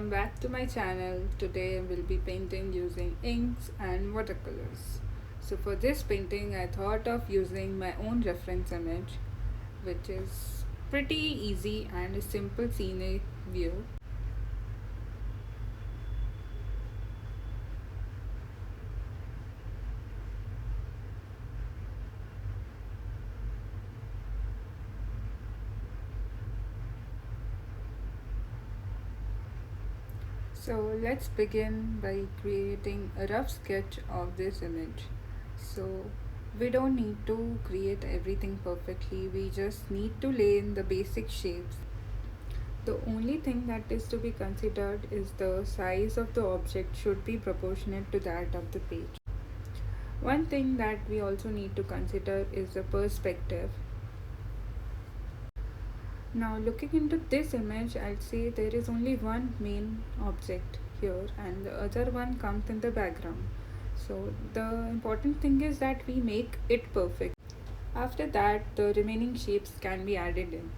welcome back to my channel. Today I will be painting using inks and watercolors. So for this painting I thought of using my own reference image, which is pretty easy and a simple scenic view. So let's begin by creating a rough sketch of this image. So we don't need to create everything perfectly, we just need to lay in the basic shapes. The only thing that is to be considered is the size of the object should be proportionate to that of the page. One thing that we also need to consider is the perspective. Now looking into this image, I'd say there is only one main object here and the other one comes in the background. So the important thing is that we make it perfect. After that, the remaining shapes can be added in.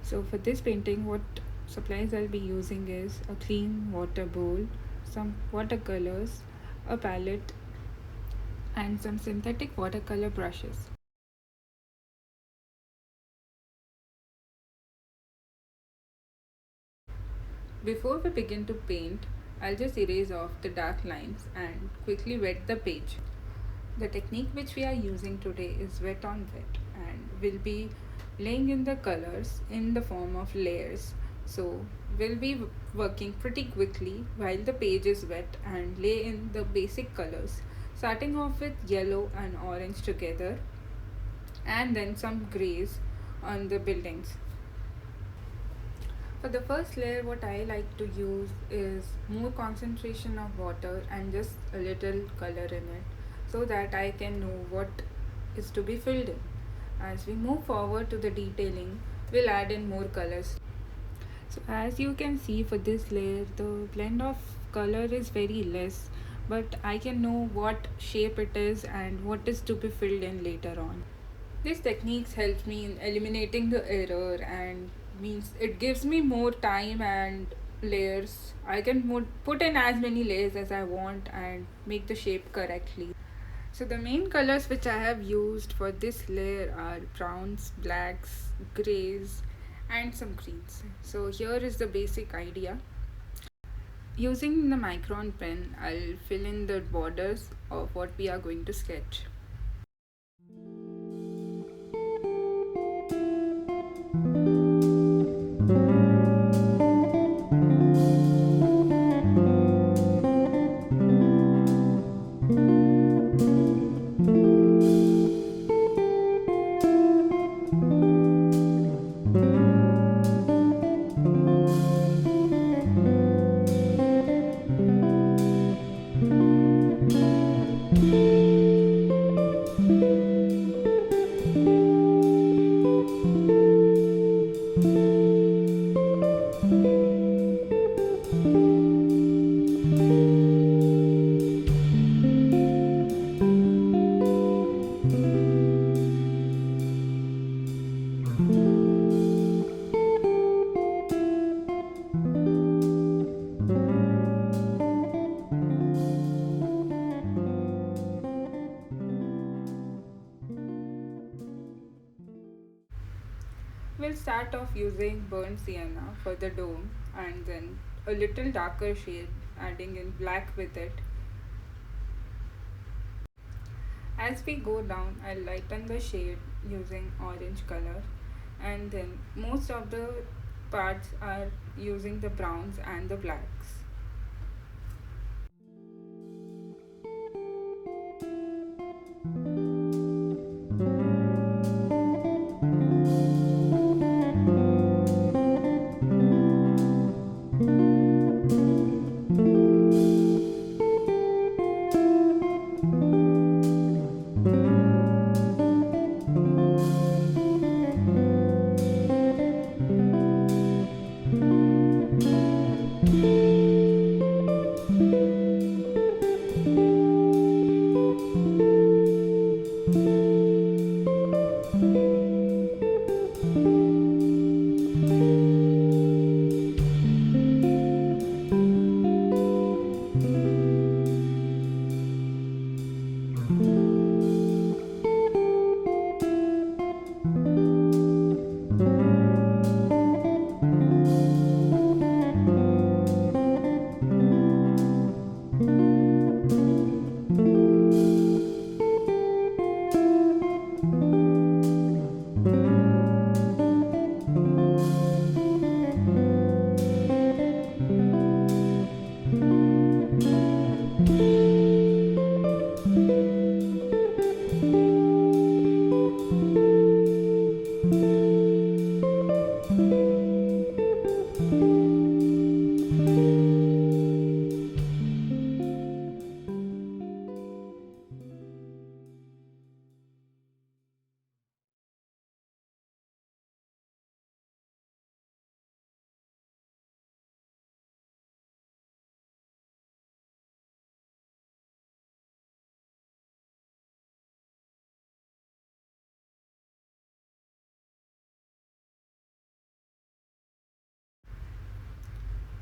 So for this painting, what supplies I'll be using is a clean water bowl, some watercolors, a palette, and some synthetic watercolor brushes. Before we begin to paint, I'll just erase off the dark lines and quickly wet the page. The technique which we are using today is wet on wet, and we'll be laying in the colors in the form of layers. So we'll be working pretty quickly while the page is wet and lay in the basic colors, starting off with yellow and orange together and then some grays on the buildings. For the first layer, what I like to use is more concentration of water and just a little color in it so that I can know what is to be filled in. As we move forward to the detailing, we'll add in more colors. So as you can see for this layer, the blend of color is very less, but I can know what shape it is and what is to be filled in later on. These techniques help me in eliminating the error and means it gives me more time and layers. I can put in as many layers as I want and make the shape correctly. So the main colors which I have used for this layer are browns, blacks, grays and some greens. So here is the basic idea. Using the micron pen, I'll fill in the borders of what we are going to sketch. We'll start off using burnt sienna for the dome and then a little darker shade adding in black with it. As we go down, I'll lighten the shade using orange color and then most of the parts are using the browns and the blacks.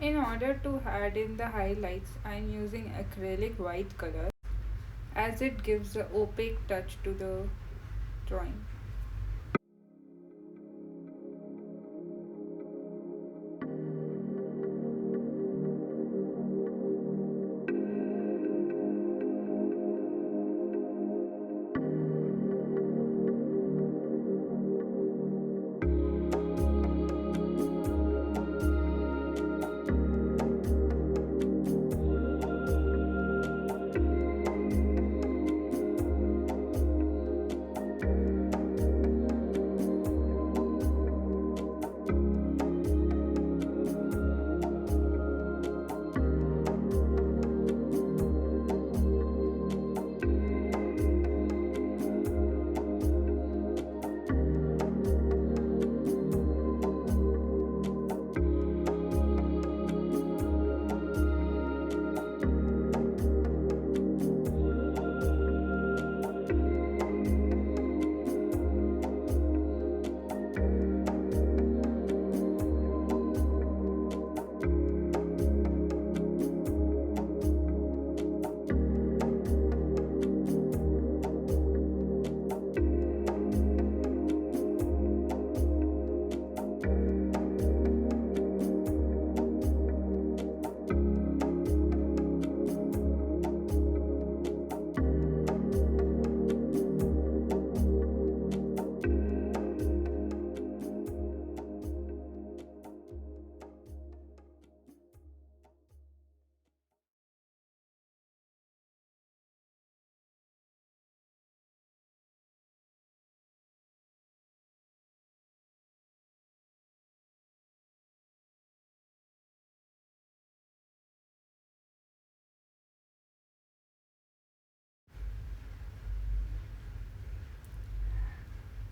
In order to add in the highlights, I am using acrylic white color as it gives a opaque touch to the drawing.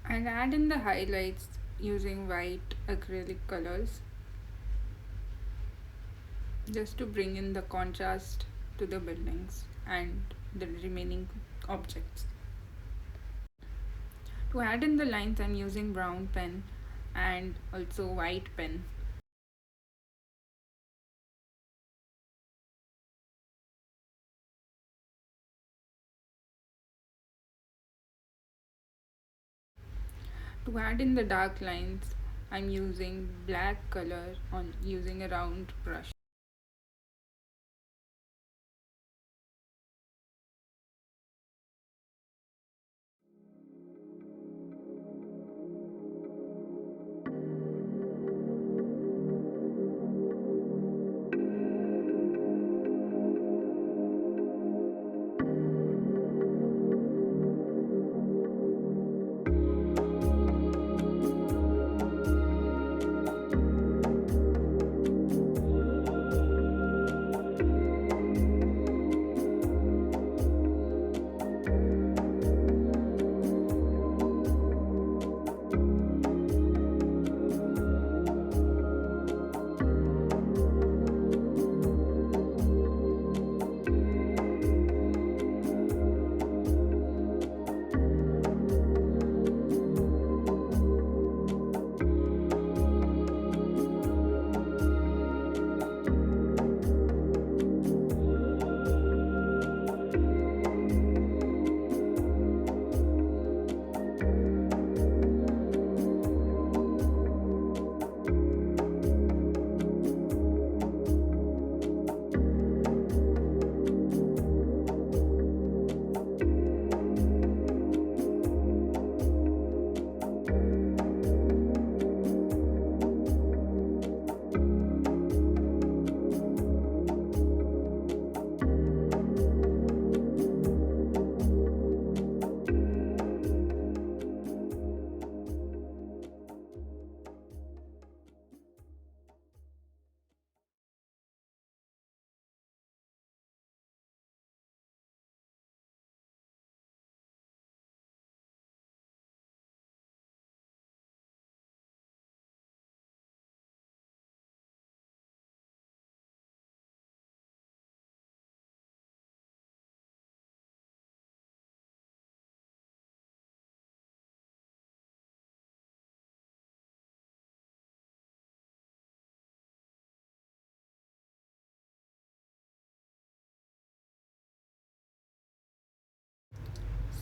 And add in the highlights using white acrylic colors just to bring in the contrast to the buildings and the remaining objects. To add in the lines, I'm using brown pen and also white pen. To add in the dark lines, I'm using black color on using a round brush.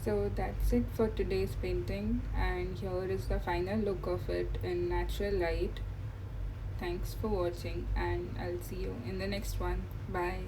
So that's it for today's painting, and here is the final look of it in natural light. Thanks for watching, and I'll see you in the next one. Bye.